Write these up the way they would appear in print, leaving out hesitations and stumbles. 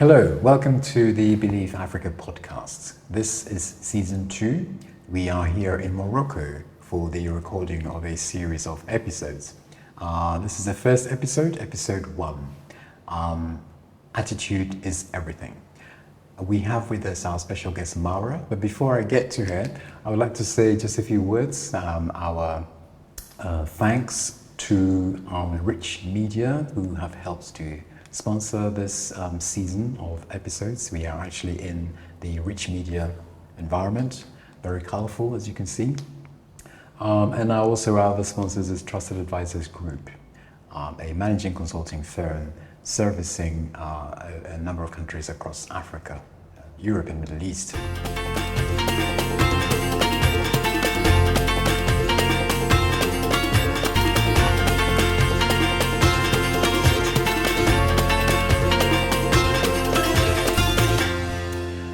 Hello, welcome to the BelieveAfrica podcast. This is season 2. We are here in Morocco for the recording of a series of episodes. This is the first episode, episode 1. Attitude is everything. We have with us our special guest Marwa, but before I get to her, I would like to say just a few words. Our thanks to Rich Media who have helped to sponsor this season of episodes. We are actually in the Rich Media environment, very colorful as you can see. And also our other sponsors is Trusted Advisors Group, a managing consulting firm servicing a number of countries across Africa, Europe and Middle East.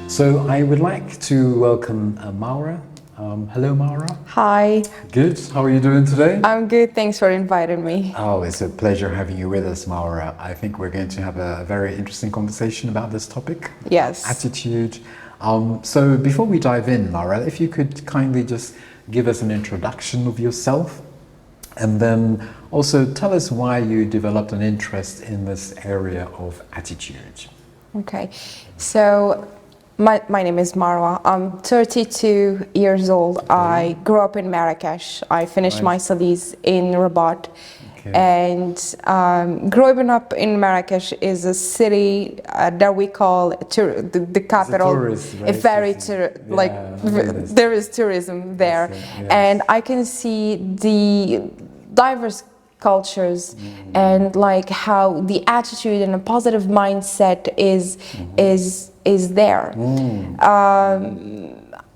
So I would like to welcome Marwa. Hello, Marwa. Hi. Good. How are you doing today? I'm good. Thanks for inviting me. Oh, it's a pleasure having you with us, Marwa. I think we're going to have a very interesting conversation about this topic. Yes. Attitude. So before we dive in, Marwa, if you could kindly just give us an introduction of yourself, and then also tell us why you developed an interest in this area of attitude. Okay. So my name is Marwa. I'm 32 years old. I grew up in Marrakesh. I finished my studies in Rabat. Okay. And growing up in Marrakesh is a city that we call the capital. Tourist, right? There is tourism there. Yes. And I can see the diverse cultures and like how the attitude and a positive mindset is there.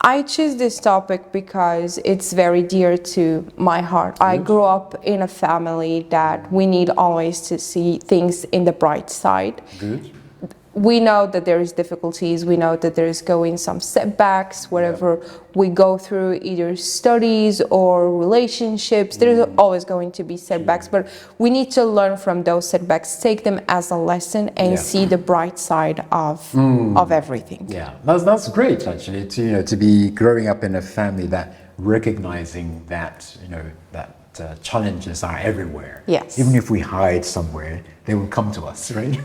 I choose this topic because it's very dear to my heart. I grew up in a family that we need always to see things in the bright side. Good. We know that there is difficulties, we know that there is going some setbacks, whatever we go through, either studies or relationships, there's always going to be setbacks, but we need to learn from those setbacks, take them as a lesson and see the bright side of everything. Yeah, that's great actually, to be growing up in a family that recognizing that, that challenges are everywhere. Yes. Even if we hide somewhere, they will come to us, right?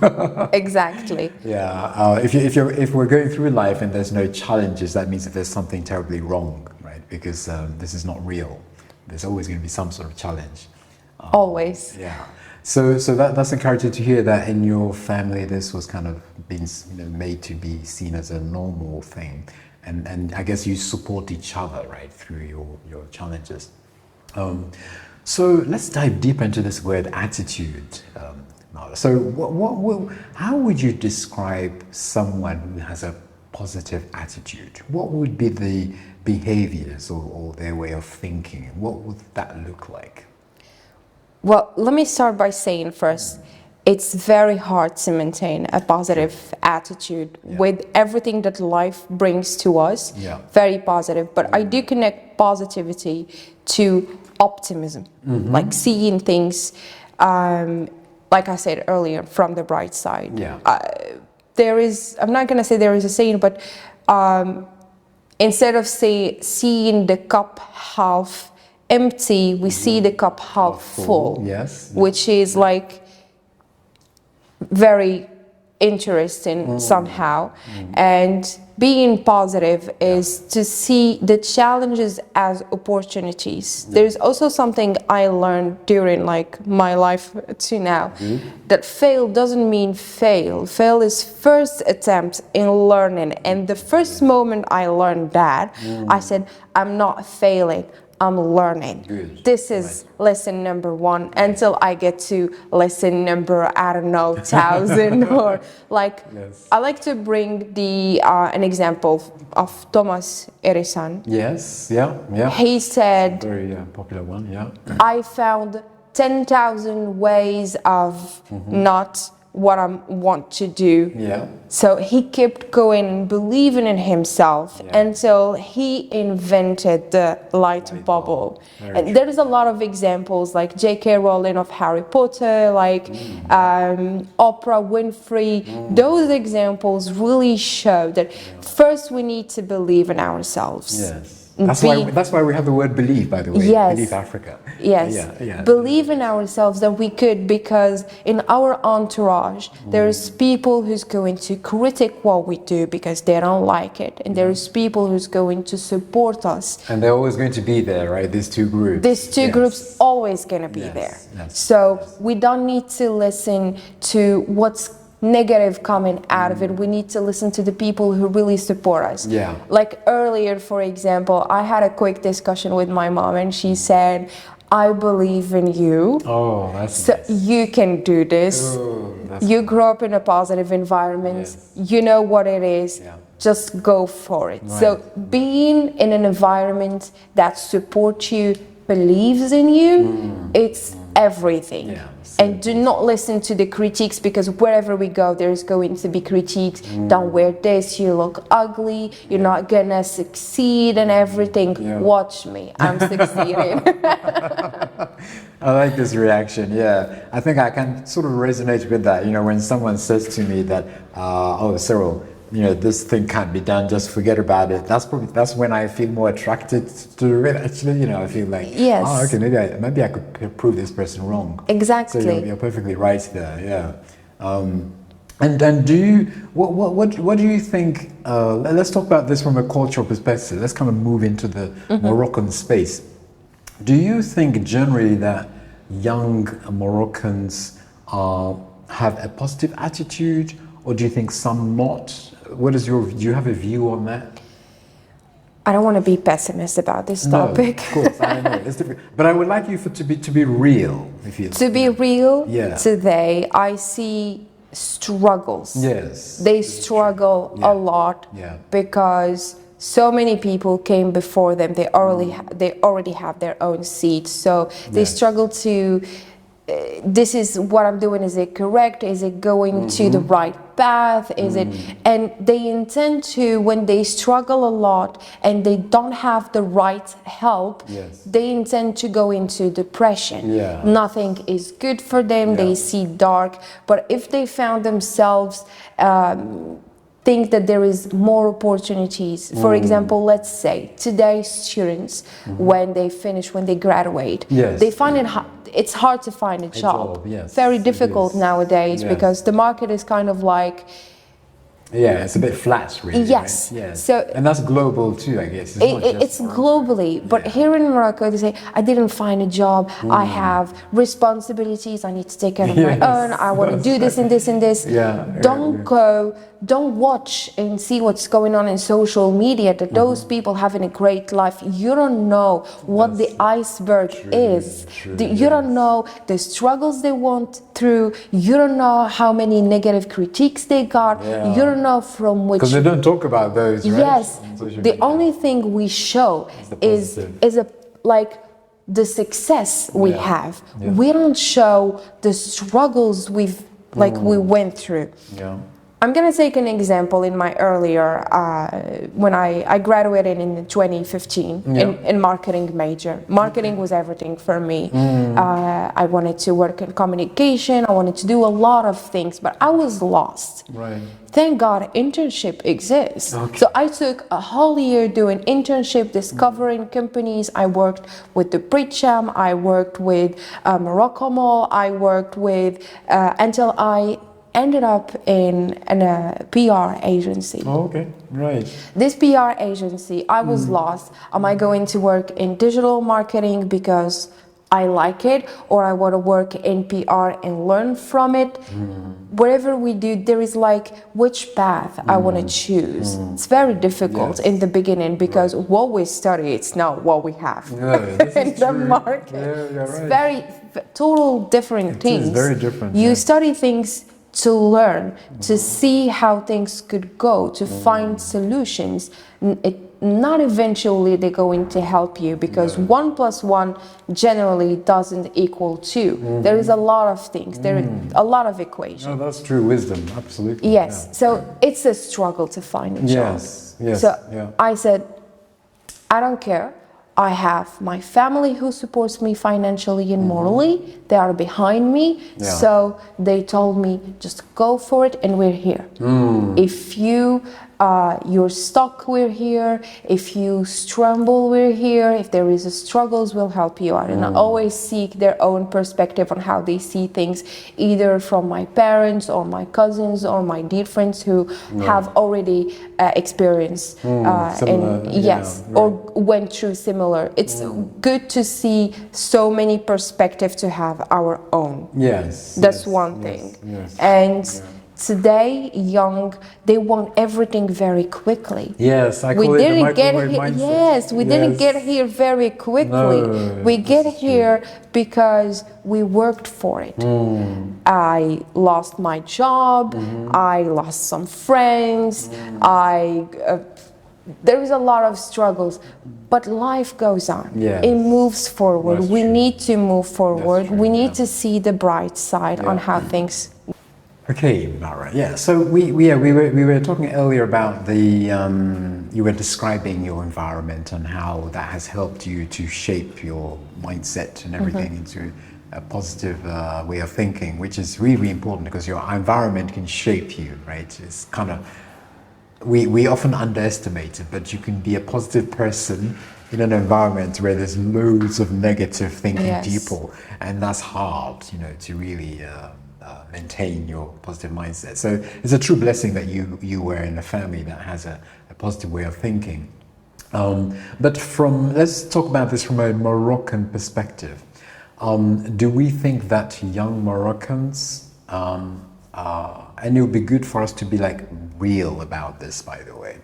Exactly. Yeah. If we're going through life and there's no challenges, that means that there's something terribly wrong, right? Because this is not real. There's always going to be some sort of challenge. Always. Yeah. So that's encouraging to hear that in your family this was kind of being made to be seen as a normal thing, and I guess you support each other, right, through your challenges. So let's dive deeper into this word attitude. So how would you describe someone who has a positive attitude? What would be the behaviors or their way of thinking? What would that look like? Well, let me start by saying first, it's very hard to maintain a positive attitude with everything that life brings to us. Very positive, but I do connect positivity to optimism, like seeing things, like I said earlier, from the bright side. I'm not going to say there is a saying, but instead of seeing the cup half empty, we see the cup half full. Yes. Which is like very interesting somehow. And being positive is to see the challenges as opportunities. There's also something I learned during like my life to now, that fail doesn't mean fail. Fail is first attempt in learning. And the first moment I learned that, I said, I'm not failing, I'm learning. Good. This is lesson number 1 until I get to lesson number, I don't know, 1,000 or like, I like to bring an example of Thomas Edison. Yes, yeah. He said, very popular one, I found 10,000 ways of not what I want to do. Yeah. So he kept going and believing in himself until he invented the light bubble. And there is a lot of examples like J.K. Rowling of Harry Potter, like Oprah Winfrey. Those examples really show that first we need to believe in ourselves. Yes. That's why we have the word believe, by the way. Yes. Believe Africa. Yes. Believe in ourselves that we could, because in our entourage, there's people who's going to critique what we do because they don't like it. And there's people who's going to support us. And they're always going to be there, right? These two groups. These two groups always going to be there. So we don't need to listen to what's negative coming out of it. We need to listen to the people who really support us. Like earlier, for example, I had a quick discussion with my mom and she said, I believe in you. Oh, that's so nice. You can do this. You grew up in a positive environment. You know what it is. Just go for it. So being in an environment that supports you, believes in you, it's everything. And do not listen to the critiques, because wherever we go, there's going to be critiques. Don't wear this, you look ugly, you're not gonna succeed and everything. Watch me, I'm succeeding. I like this reaction. I think I can sort of resonate with that. You know, when someone says to me that, oh, Cyril, you know, this thing can't be done, just forget about it. That's when I feel more attracted to it. Actually, you know, I feel like, oh, okay, maybe I could prove this person wrong. Exactly. So you're perfectly right there. And do you what do you think? Let's talk about this from a cultural perspective. Let's kind of move into the Moroccan space. Do you think generally that young Moroccans have a positive attitude, or do you think some not? Do you have a view on that? I don't want to be pessimist about this topic. No, of course, I know it's difficult. But I would like you to be real, if you. To be real, today I see struggles. They struggle a lot because so many people came before them. They already have their own seats, so they struggle to. This is what I'm doing. Is it correct? Is it going to the right path? Is it? And they intend to, when they struggle a lot and they don't have the right help, they intend to go into depression. Nothing is good for them. They see dark. But if they found themselves think that there is more opportunities. For example, let's say today's students, when they graduate, they find it's hard to find a job. Very difficult nowadays because the market is kind of like, it's a bit flat, really. Yes. Right? So, and that's global too, I guess. It's globally, but here in Morocco, they say, I didn't find a job. I have responsibilities. I need to take care of my own. I want to do this and this and this. Don't watch and see what's going on in social media, that those people having a great life. You don't know what the iceberg is. You don't know the struggles they went through. You don't know how many negative critiques they got. You don't know from which. Because they don't talk about those, right? Yes. The only thing we show is the success we have. We don't show the struggles we went through. I'm going to take an example in my earlier, when I graduated in 2015 in marketing major. Marketing was everything for me. I wanted to work in communication. I wanted to do a lot of things, but I was lost. Thank God internship exists. So I took a whole year doing internship, discovering companies. I worked with the Bridgeham, I worked with Morocco Mall, I worked with, until I ended up in a PR agency. This PR agency, I was lost. Am I going to work in digital marketing because I like it, or I want to work in PR and learn from it? Whatever we do, there is which path I want to choose. It's very difficult in the beginning because what we study, it's not what we have in the market. It's very total different things. It's very different. You study things to learn, to see how things could go, to find solutions. Not eventually they're going to help you, because 1 + 1 generally doesn't equal 2. There is a lot of things, there is a lot of equations. No, that's true wisdom, absolutely. Yes, Yeah. so it's a struggle to find a job. Yes, So yeah. I said, I don't care. I have my family who supports me financially and morally. They are behind me. Yeah. So they told me, just go for it, and we're here. If you're stuck, we're here. If you stumble, we're here. If there is a struggles, we'll help you out. And I always seek their own perspective on how they see things, either from my parents or my cousins or my dear friends who have already experienced Similar, and yeah, yes, right. or went through similar. It's good to see so many perspectives to have our own. Yes. That's yes, one yes, thing. Yes. And today, young, they want everything very quickly. Yes, I call it the microwave mindset. Yes, we didn't get here very quickly. No, we get this is here because we worked for it. I lost my job. I lost some friends. There is a lot of struggles, but life goes on. Yes. It moves forward. That's We true. need to move forward. true, We need yeah. to see the bright side on Yeah. how things. Okay, Marwa. Yeah. So we were talking earlier about you were describing your environment and how that has helped you to shape your mindset and everything into a positive way of thinking, which is really important, because your environment can shape you, right? It's kind of we often underestimate it, but you can be a positive person in an environment where there's loads of negative thinking Yes. people, and that's hard, to really maintain your positive mindset. So it's a true blessing that you were in a family that has a positive way of thinking. But let's talk about this from a Moroccan perspective. Do we think that young Moroccans, and it would be good for us to be like real about this, by the way,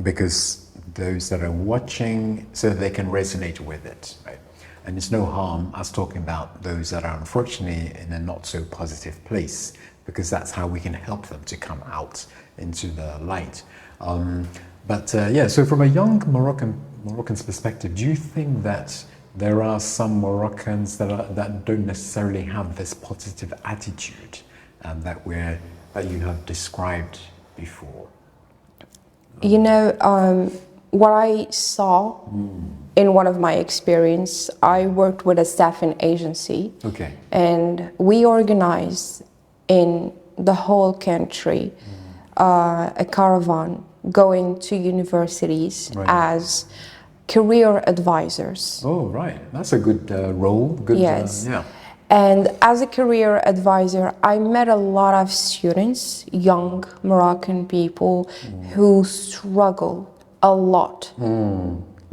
because those that are watching, so they can resonate with it, right? And it's no harm us talking about those that are unfortunately in a not so positive place, because that's how we can help them to come out into the light. So from a young Moroccan's perspective, do you think that there are some Moroccans that don't necessarily have this positive attitude that you have described before? What I saw in one of my experience, I worked with a staffing agency. Okay. And we organized in the whole country a caravan going to universities Right. as career advisors. Oh, right. That's a good role. Good. Yes. Yeah. And as a career advisor, I met a lot of students, young Moroccan people, who struggle a lot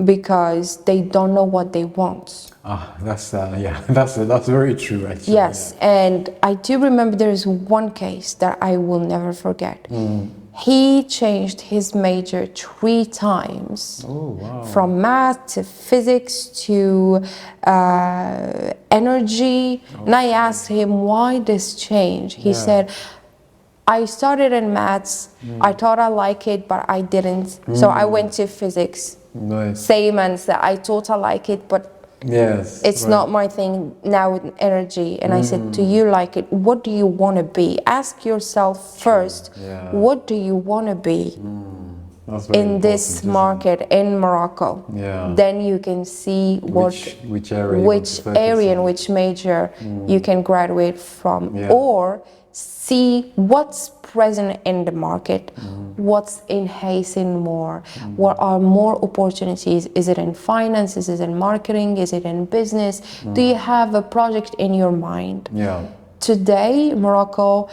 because they don't know what they want. That's very true, actually. Yes, and I do remember there is one case that I will never forget. He changed his major 3 times. Oh, wow. From math to physics to energy. And I asked him, why this change? He said, I started in maths. I thought I like it, but I didn't. So I went to physics. Nice. Same answer. I thought I like it, but Yes. it's not my thing now with energy. And I said, do you like it? What do you want to be? Ask yourself first, Yeah. what do you want to be That's very in this important, isn't it? market in Morocco? Yeah. Then you can see which area you want which to focus area on. and which major you can graduate from, Yeah. or see what's present in the market, what's enhancing more, what are more opportunities. Is it in finance? Is it in marketing? Is it in business? Do you have a project in your mind? Yeah. Today, Morocco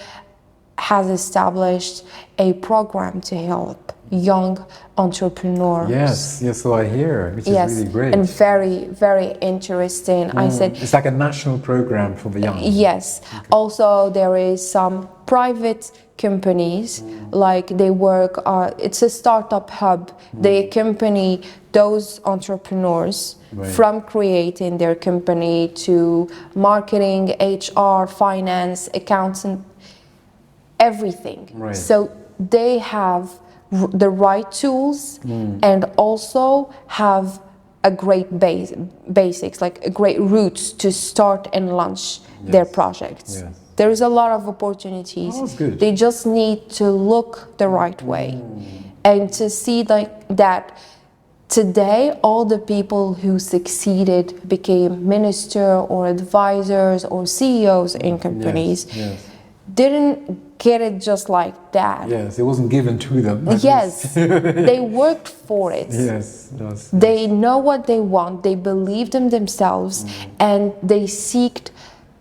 has established a program to help young entrepreneurs. Yes, so I hear, which is really great. And very, very interesting. I said, it's like a national program for the young. yes. Okay. Also, there is some private companies, like they work, it's a startup hub. They accompany those entrepreneurs from creating their company to marketing, HR, finance, accounting. everything. Right. So they have the right tools and also have a great basics, like a great roots to start and launch their projects. Yes. There is a lot of opportunities. Oh, that's good. They just need to look the right way and to see like that. Today, all the people who succeeded became minister or advisors or CEOs in companies didn't get it just like that. Yes, it wasn't given to them. Yes, they worked for it. Yes, They know what they want, they believed in themselves, and they seeked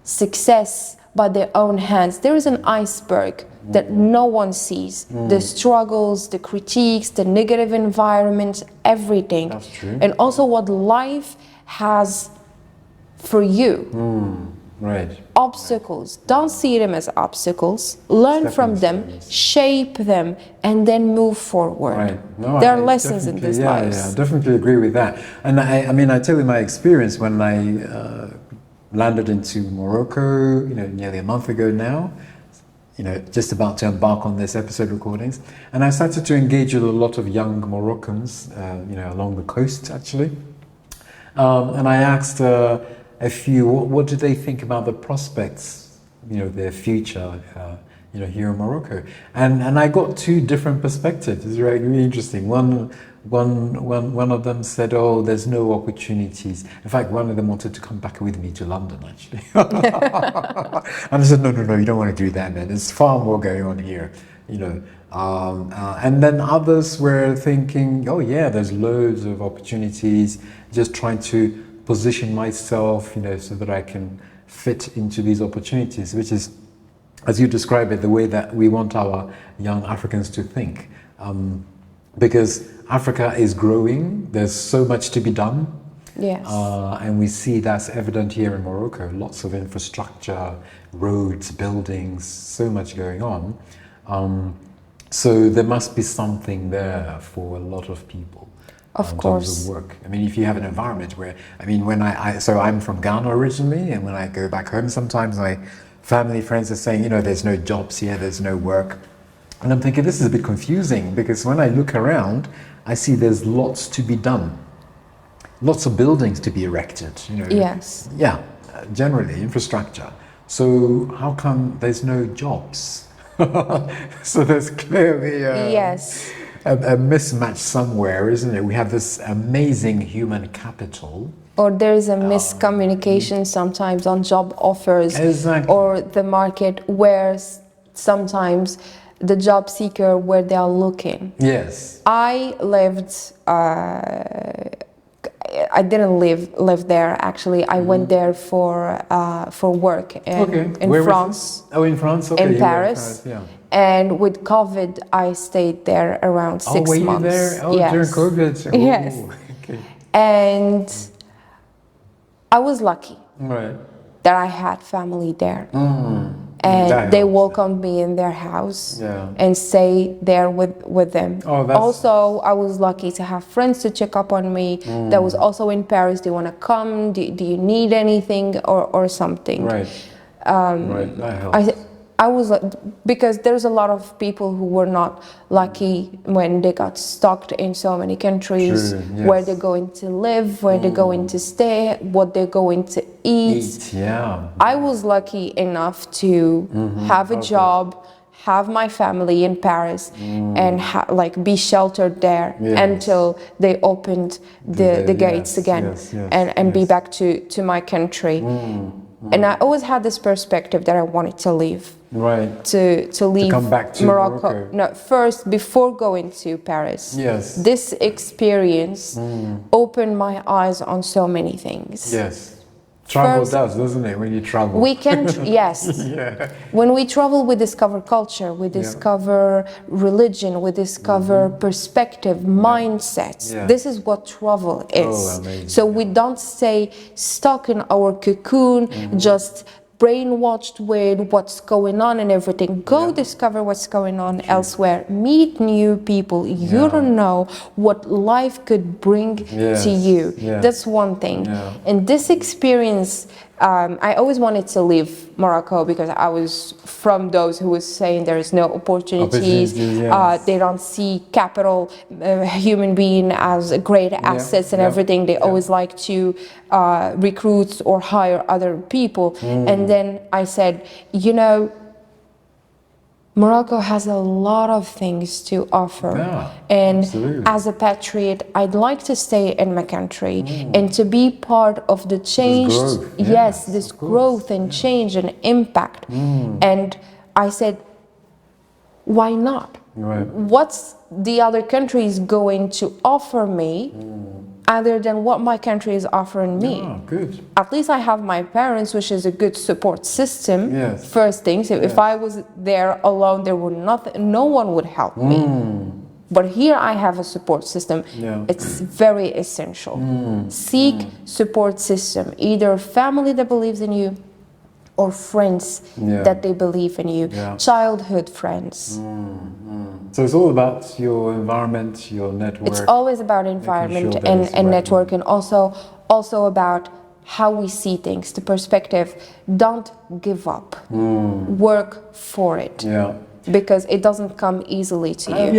success by their own hands. There is an iceberg that no one sees. The struggles, the critiques, the negative environment, everything. That's true. And also what life has for you. Right. Obstacles. Don't see them as obstacles. Learn from them, shape them, and then move forward. Right. No, there are I lessons in this life. Yeah, I definitely agree with that. And I mean, I tell you my experience when I landed into Morocco, nearly a month ago now. Just about to embark on this episode recordings, and I started to engage with a lot of young Moroccans, along the coast actually, and I asked a few, what do they think about the prospects, their future, here in Morocco, and I got two different perspectives. It's really interesting. One of them said, "Oh, there's no opportunities." In fact, one of them wanted to come back with me to London, actually. And I said, "No, you don't want to do that, man. There's far more going on here, And then others were thinking, "Oh, yeah, there's loads of opportunities. Just trying to position myself, so that I can fit into these opportunities," which is, as you describe it, the way that we want our young Africans to think. Because Africa is growing, there's so much to be done. Yes. And we see that's evident here in Morocco. Lots of infrastructure, roads, buildings, so much going on. So there must be something there for a lot of people. Of in course. terms of work. I mean, if you have an environment where, when so I'm from Ghana originally, and when I go back home, sometimes my family friends are saying, there's no jobs here, there's no work. And I'm thinking, this is a bit confusing, because when I look around, I see there's lots to be done. Lots of buildings to be erected, Yes. Yeah, generally, infrastructure. So how come there's no jobs? So there's clearly Yes. a mismatch somewhere, isn't it? We have this amazing human capital. Or there is a miscommunication sometimes on job offers. Exactly. Or the market where sometimes the job seeker where they are looking. Yes. I lived, I didn't live there actually. I went there for work in Where France. Oh, in France? Okay. In Paris. Yeah. And with COVID, I stayed there around 6 months. Oh, were you there? Oh, yes. during COVID? Oh, Yes. Okay. And I was lucky Right. that I had family there. And That they helps. welcomed me in their house Yeah. and stay there with them. Oh, that's... Also, I was lucky to have friends to check up on me that was also in Paris. They want to come. Do you need anything or something? Right. Right, that helps. I was like, because there's a lot of people who were not lucky when they got stuck in so many countries, True, yes. where they're going to live, where they're going to stay, what they're going to eat. Yeah. I was lucky enough to have a job, have my family in Paris, and be sheltered there until they opened the gates again, and be back to my country. And I always had this perspective that I wanted to leave. Right. To leave, to come back to Morocco. No, first, before going to Paris. Yes. This experience opened my eyes on so many things. Yes. Travel First, does, doesn't it, when you travel? We can, yes. Yeah. When we travel, we discover culture, we discover religion, we discover perspective, mindsets. Yeah. This is what travel is. Oh, amazing. So we don't stay stuck in our cocoon, just brainwashed with what's going on and everything. Go discover what's going on elsewhere. Meet new people. You don't know what life could bring to you. Yeah. That's one thing. Yeah. And this experience I always wanted to leave Morocco because I was from those who was saying there is no opportunities. Yes. They don't see capital, human being as great assets and everything. They always like to recruit or hire other people. And then I said, you know, Morocco has a lot of things to offer, and absolutely. as a patriot, I'd like to stay in my country and to be part of the change. This growth. Yes, this growth and change and impact. And I said, why not? Right. What's the other countries going to offer me other than what my country is offering me? Good. At least I have my parents, which is a good support system. Yes. First things, if I was there alone, there would no one would help me. But here I have a support system. It's very essential. Seek support system, either family that believes in you or friends that they believe in you, childhood friends. So it's all about your environment, your network. It's always about environment sure and network, and also about how we see things, the perspective. Don't give up. Work for it. Because it doesn't come easily to you.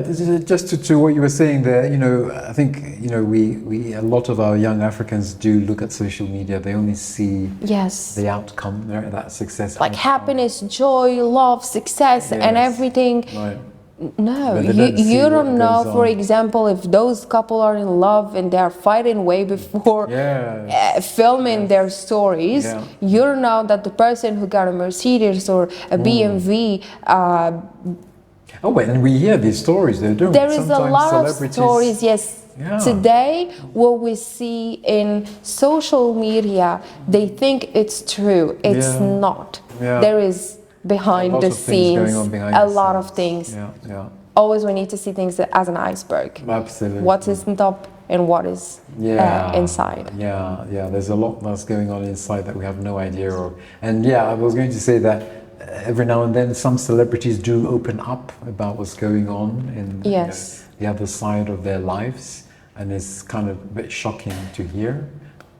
This is just to what you were saying there, you know, I think, you know, we a lot of our young Africans do look at social media. They only see the outcome, that success. Like happiness, joy, love, success, and everything. No, you don't know, for example, if those couple are in love and they're fighting way before filming their stories. You don't know that the person who got a Mercedes or a BMW. And we hear these stories. There is a lot of stories, yes. Today, what we see in social media, they think it's true. It's not. There is behind the scenes, a lot of things. Always we need to see things as an iceberg. Absolutely. What is on top and what is inside. There's a lot that's going on inside that we have no idea of. And I was going to say that every now and then some celebrities do open up about what's going on in the other side of their lives, and it's kind of a bit shocking to hear.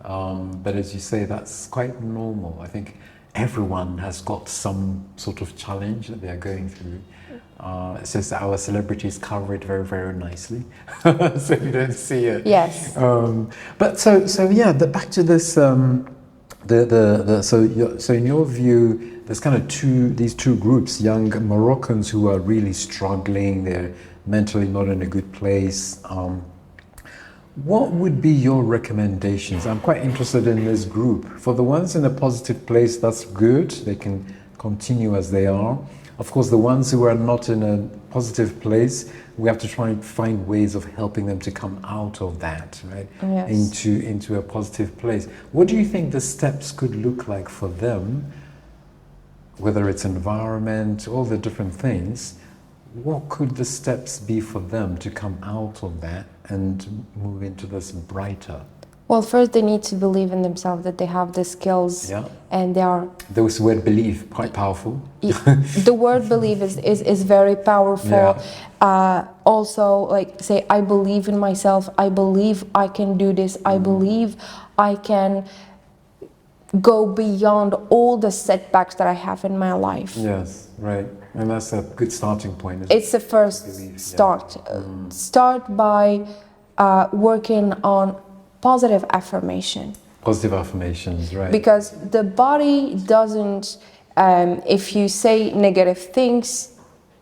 But as you say, that's quite normal. I think everyone has got some sort of challenge that they are going through. It's just that our celebrities cover it very, very nicely, so you don't see it. Yes. But back to this. So in your view, there's kind of these two groups: young Moroccans who are really struggling. They're mentally not in a good place. What would be your recommendations? I'm quite interested in this group. For the ones in a positive place, that's good. They can continue as they are. Of course, the ones who are not in a positive place, we have to try and find ways of helping them to come out of that, right? Into a positive place. What do you think the steps could look like for them? Whether it's environment, all the different things, what could the steps be for them to come out of that and move into this brighter? Well, first they need to believe in themselves, that they have the skills and they are... This word believe, quite powerful. The word believe is very powerful. Also, like say, I believe in myself, I believe I can do this, I believe I can go beyond all the setbacks that I have in my life. Yes, right. And that's a good starting point. It's the first start. Start by working on positive affirmation. Positive affirmations, right. Because the body doesn't, if you say negative things,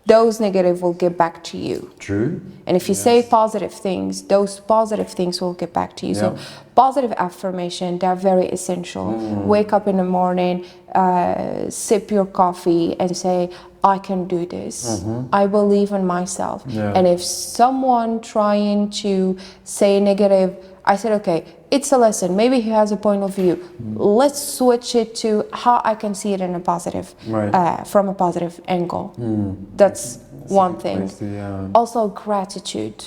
those negative will get back to you. True. And if you say positive things, those positive things will get back to you. So positive affirmation, they're very essential. Wake up in the morning, sip your coffee and say, I can do this. I believe in myself. And if someone trying to say negative, I said, okay, it's a lesson. Maybe he has a point of view. Let's switch it to how I can see it in a positive, from a positive angle. That's one thing. Also, gratitude.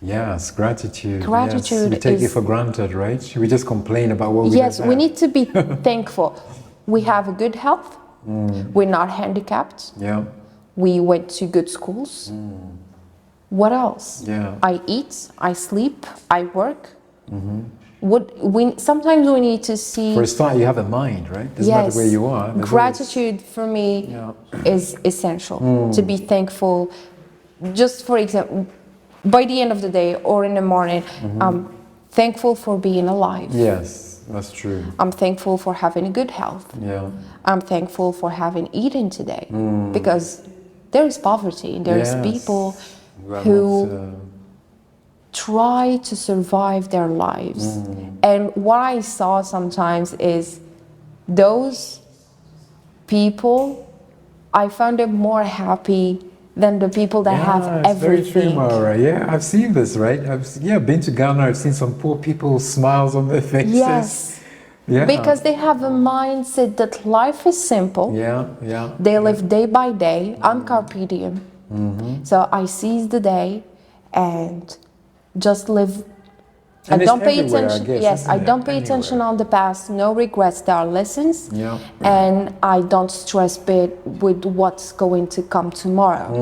Yes, gratitude. Gratitude. We take it for granted, right? We just complain about what we Yes, have. we need to be thankful. We have a good health. We're not handicapped. We went to good schools. What else? I eat, I sleep, I work. Sometimes we need to see. For a start, you have a mind, right? Doesn't matter where you are. Gratitude for me is essential. To be thankful. Just for example, by the end of the day or in the morning, I'm thankful for being alive. Yes, that's true. I'm thankful for having good health. Yeah. I'm thankful for having eaten today, because there is poverty. There's people who try to survive their lives. And what I saw sometimes is those people, I found them more happy than the people that have everything. Very true, Marwa. Yeah, I've seen this, right? I've been to Ghana. I've seen some poor people, smiles on their faces. Yes. Yeah. Because they have a mindset that life is simple. Yeah. They live day by day, on carpe diem. So I seize the day and just live. And I don't pay everywhere, attention. I guess, Yes, I don't pay Anywhere. attention on the past. No regrets. There are lessons. Yeah. And I don't stress with what's going to come tomorrow.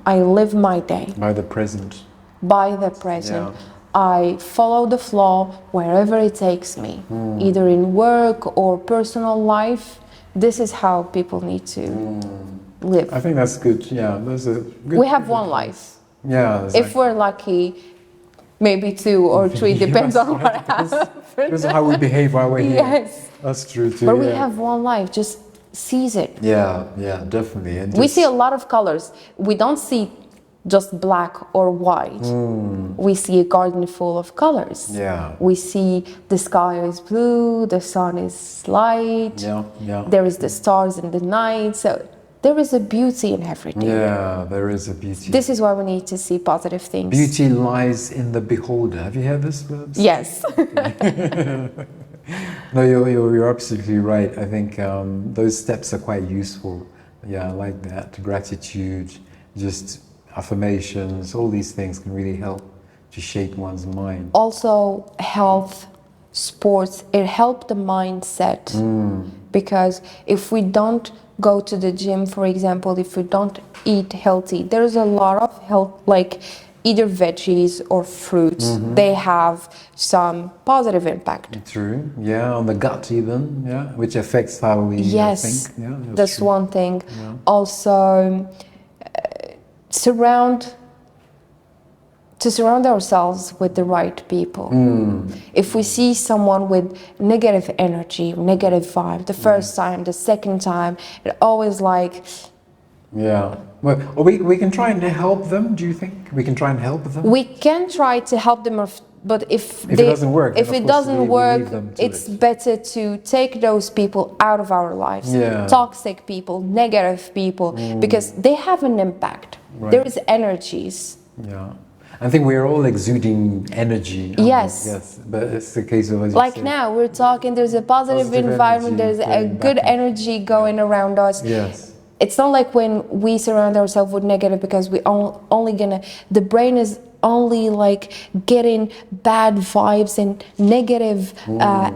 I live my day By the present. by the present. Yeah. I follow the flow wherever it takes me, either in work or personal life. This is how people need to live. I think that's good. Yeah, that's a good. We have one life. Yeah. If we're lucky, maybe 2 or 3, depends on what happens. That's how we behave while we're here. Yes. That's true too. But we have one life, just seize it. Yeah, definitely. And We see a lot of colors. We don't see just black or white. We see a garden full of colors. Yeah. We see the sky is blue, the sun is light. Yeah. There is the stars in the night. So there is a beauty in everything. Yeah, there is a beauty. This is why we need to see positive things. Beauty lies in the beholder. Have you heard this? Yes. No, you're absolutely right. I think those steps are quite useful. Yeah, I like that. Gratitude, just affirmations, all these things can really help to shape one's mind. Also, health, sports, it helps the mindset. Because if we don't go to the gym, for example, if we don't eat healthy, there's a lot of health, like either veggies or fruits, they have some positive impact. True. Yeah, on the gut even. Yeah, which affects how we think. Yeah, that's true. one thing. Yeah. Also, surround ourselves with the right people. If we see someone with negative energy, negative vibe, the first time, the second time, it always like. Yeah. Well, we can try and help them. Do you think we can try and help them? We can try to help them, but if it doesn't work, if it doesn't work, it's better to take those people out of our lives. Yeah. Toxic people, negative people, because they have an impact. Right. There is energies. Yeah. I think we're all exuding energy. Yes. But it's the case of, as like you say, now we're talking, there's a positive environment, energy there's a good back. energy going around us. Yes. It's not like when we surround ourselves with negative, because we only gonna, the brain is only like getting bad vibes and negative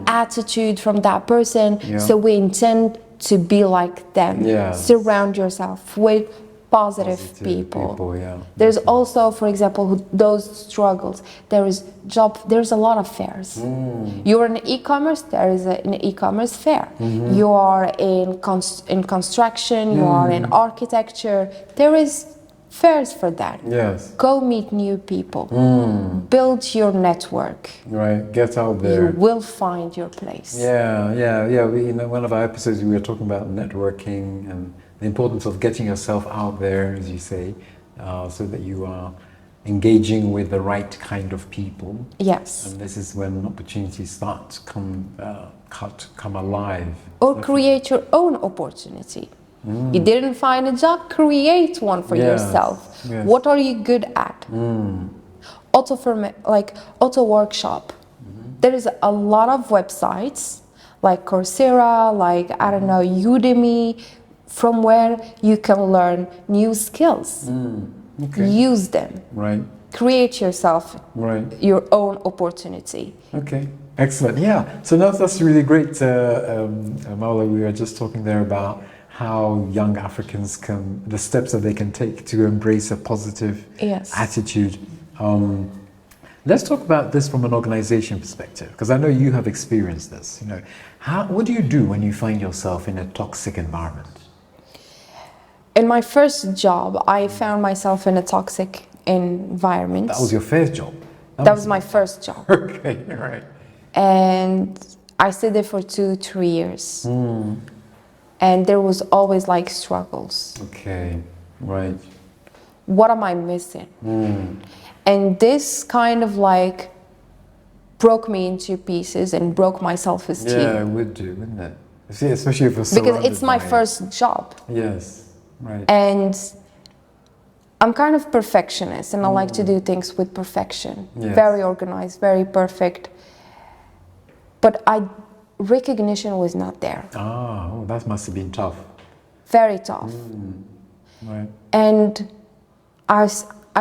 attitude from that person. Yeah. So we intend to be like them. Yes. Surround yourself with positive people. Yeah. There's also, for example, those struggles. There's a lot of fairs. You're in e-commerce, there is an e-commerce fair. You are in construction, you are in architecture, there is fairs for that. Yes. Go meet new people. Build your network. Right. Get out there. You will find your place. Yeah. We, one of our episodes we were talking about networking and the importance of getting yourself out there, as you say, so that you are engaging with the right kind of people. Yes. And this is when opportunities start to come alive. Or create your own opportunity. You didn't find a job, create one for yourself. Yes. What are you good at? Auto workshop. There is a lot of websites like Coursera, like, I don't know, Udemy, from where you can learn new skills. Okay. Use them. Right. Create yourself your own opportunity. Okay. Excellent. Yeah. So that's really great, Marwa. We were just talking there about how young Africans the steps that they can take to embrace a positive attitude. Let's talk about this from an organization perspective, because I know you have experienced this. You know, what do you do when you find yourself in a toxic environment? In my first job, I found myself in a toxic environment. That was your first job? That was my first job. Okay, all right. And I stayed there for 2-3 years. And there was always like struggles. Okay, right. What am I missing? And this kind of like broke me into pieces and broke my self-esteem. Yeah, it would do, wouldn't it? See, especially if it's because it's my first job. Yes, right. And I'm kind of perfectionist, and I like to do things with perfection. Yes. Very organized, very perfect. But recognition was not there. Oh, that must have been tough. Very tough. Right. And I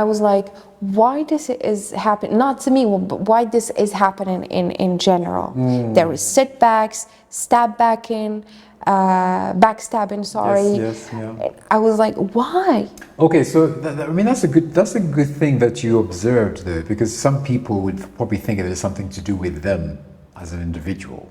was like, why this is happening, not to me, but why this is happening in general. There is setbacks, backstabbing, sorry. Yes, yeah. I was like, why? Okay, so I mean that's a good thing that you observed though, because some people would probably think it is something to do with them as an individual,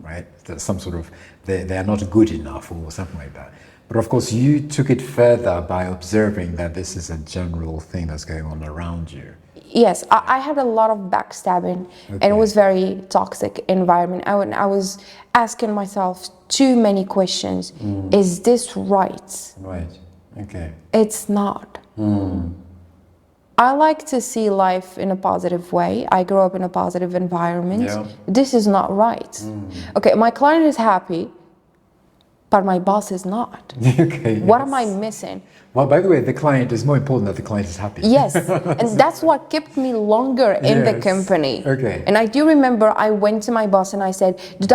right? That some sort of they are not good enough or something like that. But of course, you took it further by observing that this is a general thing that's going on around you. Yes, I had a lot of backstabbing, and it was very toxic environment. I was asking myself too many questions. Is this right? Right. Okay. It's not. I like to see life in a positive way. I grew up in a positive environment. Yeah. This is not right. Okay, my client is happy, but my boss is not. Okay. What am I missing? Well, by the way, the client is more important that the client is happy. Yes, and that's what kept me longer in the company. Okay. And I do remember I went to my boss and I said, did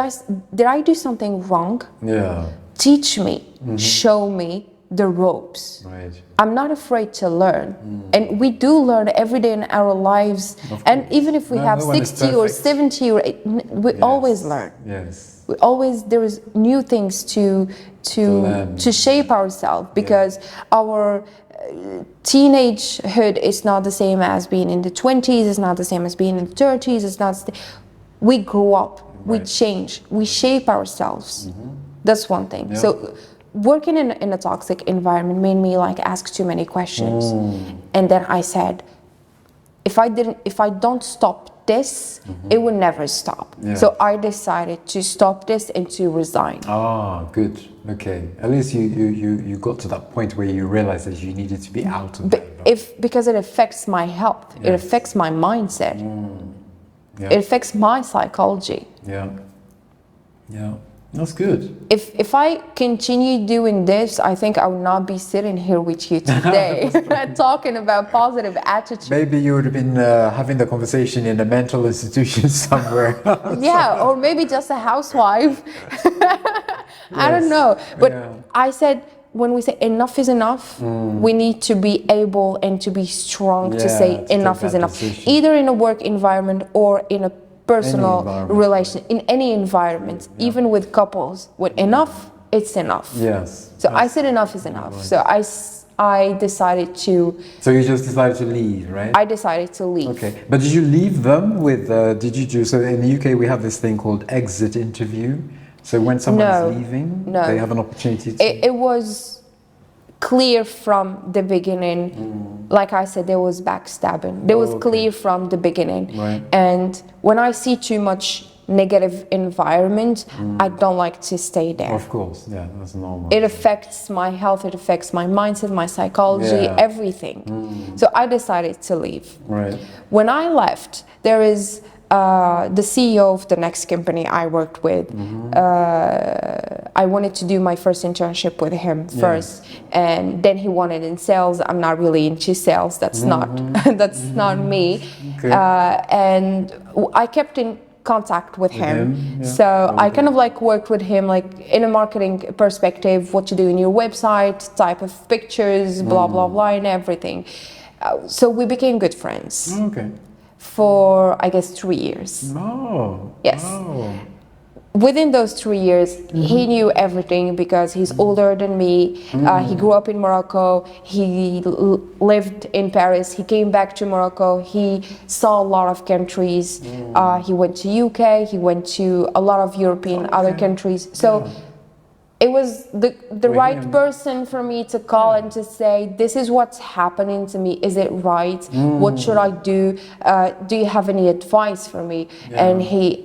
I do something wrong? Yeah. Teach me, show me the ropes. Right. I'm not afraid to learn. And we do learn every day in our lives. And even if we have no one is 60 or perfect. 70 or we always learn. Yes. There is new things to shape ourselves, because our teenagehood is not the same as being in the 20s, it's not the same as being in the 30s, it's not we grow up, we change, we shape ourselves. That's one thing. Yeah. So working in a toxic environment made me like ask too many questions. And then I said, if I don't stop this, it will never stop. Yeah. So I decided to stop this and to resign. Ah, good. Okay. At least you got to that point where you realized that you needed to be out of that. Because it affects my health, it affects my mindset, it affects my psychology. Yeah. Yeah. That's good. If I continue doing this, I think I would not be sitting here with you today talking about positive attitude. Maybe you would have been having the conversation in a mental institution somewhere. Yeah, or maybe just a housewife. I don't know. But I said, when we say enough is enough, we need to be able and to be strong to say enough is enough. Decision. Either in a work environment or in a personal relation, in any environment, even with couples, with enough, it's enough. Yes. So I said enough is enough. Right. So I decided to... So you just decided to leave, right? I decided to leave. Okay. But did you leave them with, so in the UK we have this thing called exit interview. So when someone's leaving, they have an opportunity to... It was clear from the beginning. Like I said, there was backstabbing. There was clear from the beginning. Right. And when I see too much negative environment, I don't like to stay there. Of course, yeah, that's normal. It affects my health, it affects my mindset, my psychology, everything. So I decided to leave. Right. When I left, there is the CEO of the next company I worked with. I wanted to do my first internship with him first, and then he wanted in sales. I'm not really into sales. That's not that's not me. Okay. And I kept in contact with him. So I kind of like worked with him like in a marketing perspective, what to do in your website, type of pictures, blah blah blah, and everything. So we became good friends. Okay. For I guess 3 years. Oh. Yes. Oh. within those 3 years, he knew everything because he's older than me. He grew up in Morocco. He lived in Paris. He came back to Morocco. He saw a lot of countries. He went to UK. He went to a lot of European other countries. So it was the right person for me to call and to say, this is what's happening to me. Is it right? What should I do? Do you have any advice for me? And he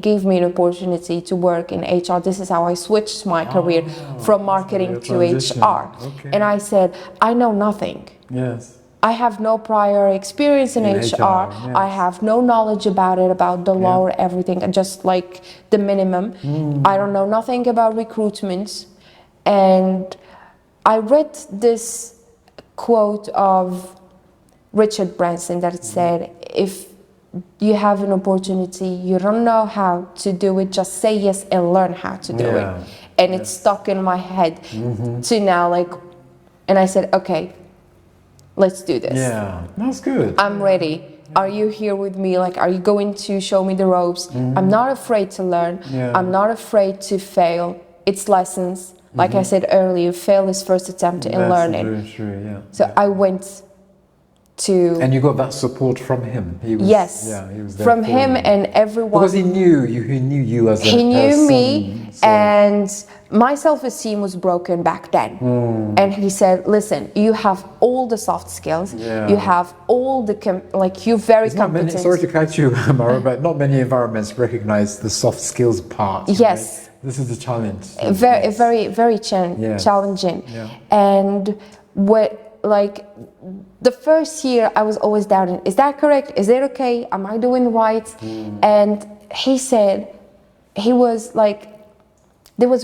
gave me an opportunity to work in HR. This is how I switched my career from marketing to HR. And I said, I know nothing. Yes. I have no prior experience in HR. I have no knowledge about it, about the law or everything, just like the minimum. I don't know nothing about recruitment. And I read this quote of Richard Branson that it said, if you have an opportunity, you don't know how to do it, just say yes and learn how to do it. And it's stuck in my head to now, and I said, okay, let's do this. Yeah, that's good. I'm ready. Are you here with me? Are you going to show me the ropes? I'm not afraid to learn. I'm not afraid to fail. It's lessons. Like I said earlier, fail is first attempt in learning. That's very true, yeah. So I went to... And you got that support from him? He was, yes, he was there from for him you. and everyone. Because he knew you as a person. He knew me, and my self-esteem was broken back then. And he said, listen, you have all the soft skills. You have all the, you're very competent. Sorry to cut you, Marwa, but not many environments recognize the soft skills part. Yes. Right? This is the challenge. Very challenging. And the first year I was always doubting, is that correct? Is it okay? Am I doing right? And he said, there was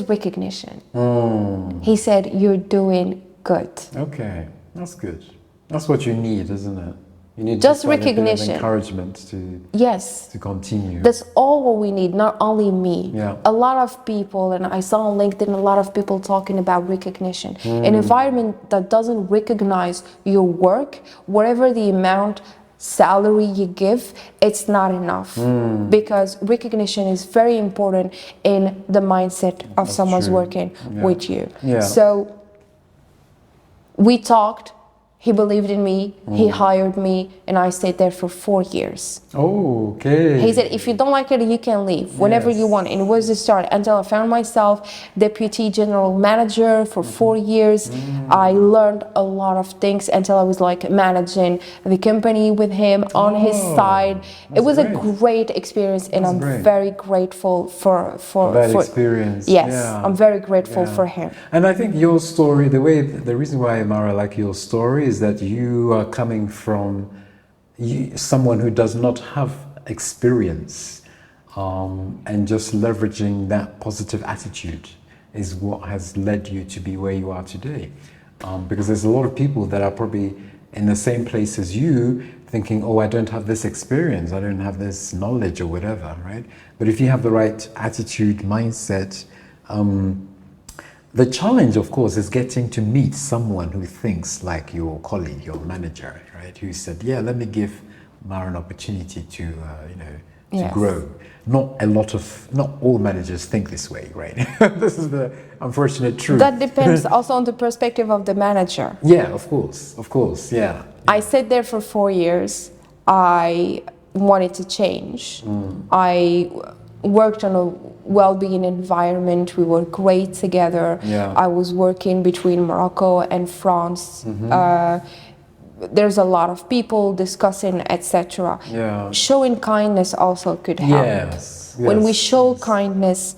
recognition. He said, you're doing good. Okay, that's good. That's what you need, isn't it? You need just recognition, recognition, encouragement to continue. That's all what we need, not only me. A lot of people, and I saw on LinkedIn a lot of people talking about recognition. An environment that doesn't recognize your work, whatever the amount salary you give, it's not enough, because recognition is very important in the mindset of someone's working with you. So we talked. He believed in me, he hired me, and I stayed there for 4 years. Oh, okay. He said, if you don't like it, you can leave whenever you want. And it was the start until I found myself deputy general manager for 4 years. I learned a lot of things until I was managing the company with him on his side. It was a great experience, and I'm very grateful for that experience. Yes, I'm very grateful for him. And I think your story, the reason why, Marwa, I like your story is that you are coming from someone who does not have experience, and just leveraging that positive attitude is what has led you to be where you are today. Because there's a lot of people that are probably in the same place as you, thinking, oh, I don't have this experience, I don't have this knowledge or whatever, right? But if you have the right attitude, mindset, the challenge, of course, is getting to meet someone who thinks like your colleague, your manager, right? Who said, yeah, let me give Marwa an opportunity to, to grow. Not all managers think this way, right? This is the unfortunate truth. That depends also on the perspective of the manager. Yeah, of course, yeah. I stayed there for 4 years. I wanted to change. I worked on a well-being environment. We were great together. I was working between Morocco and France. There's a lot of people discussing, etc. Showing kindness also could help. When we show kindness,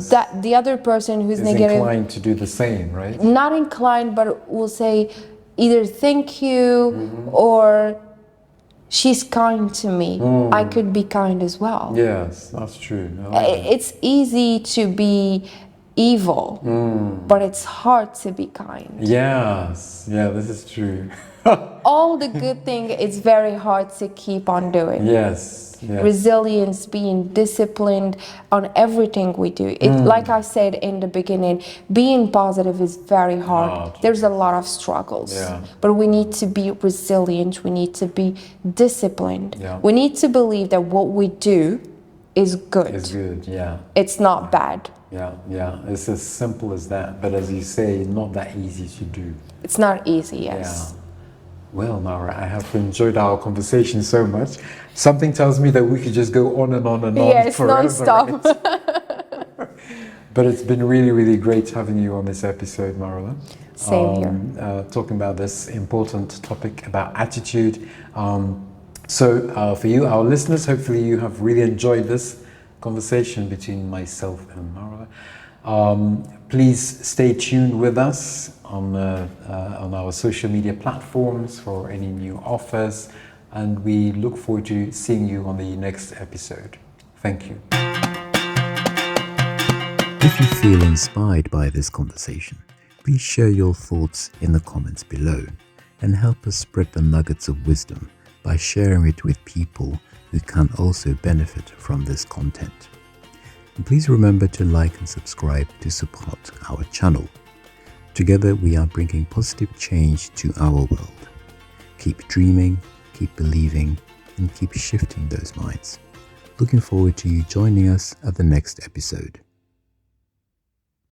that the other person who's negative, inclined to do the same, right? Not inclined, but will say either thank you or she's kind to me. I could be kind as well. Yes, that's true. It's easy to be evil, but it's hard to be kind. Yes, this is true. All the good thing, it's very hard to keep on doing. Yes. Resilience, being disciplined on everything we do. Like I said in the beginning, being positive is very hard. There's a lot of struggles, but we need to be resilient. We need to be disciplined. We need to believe that what we do is good. It's good, yeah. It's not bad. Yeah. It's as simple as that. But as you say, not that easy to do. It's not easy, yes. Yeah. Well, Marwa, I have enjoyed our conversation so much. Something tells me that we could just go on and on and on Yes, forever. non-stop. But it's been really, really great having you on this episode, Marwa. Same here. Talking about this important topic about attitude. So for you, our listeners, hopefully you have really enjoyed this conversation between myself and Marwa. Please stay tuned with us on our social media platforms for any new offers, and we look forward to seeing you on the next episode. Thank you. If you feel inspired by this conversation, please share your thoughts in the comments below and help us spread the nuggets of wisdom by sharing it with people who can also benefit from this content. And please remember to like and subscribe to support our channel. Together we are bringing positive change to our world. Keep dreaming, keep believing, and keep shifting those minds. Looking forward to you joining us at the next episode.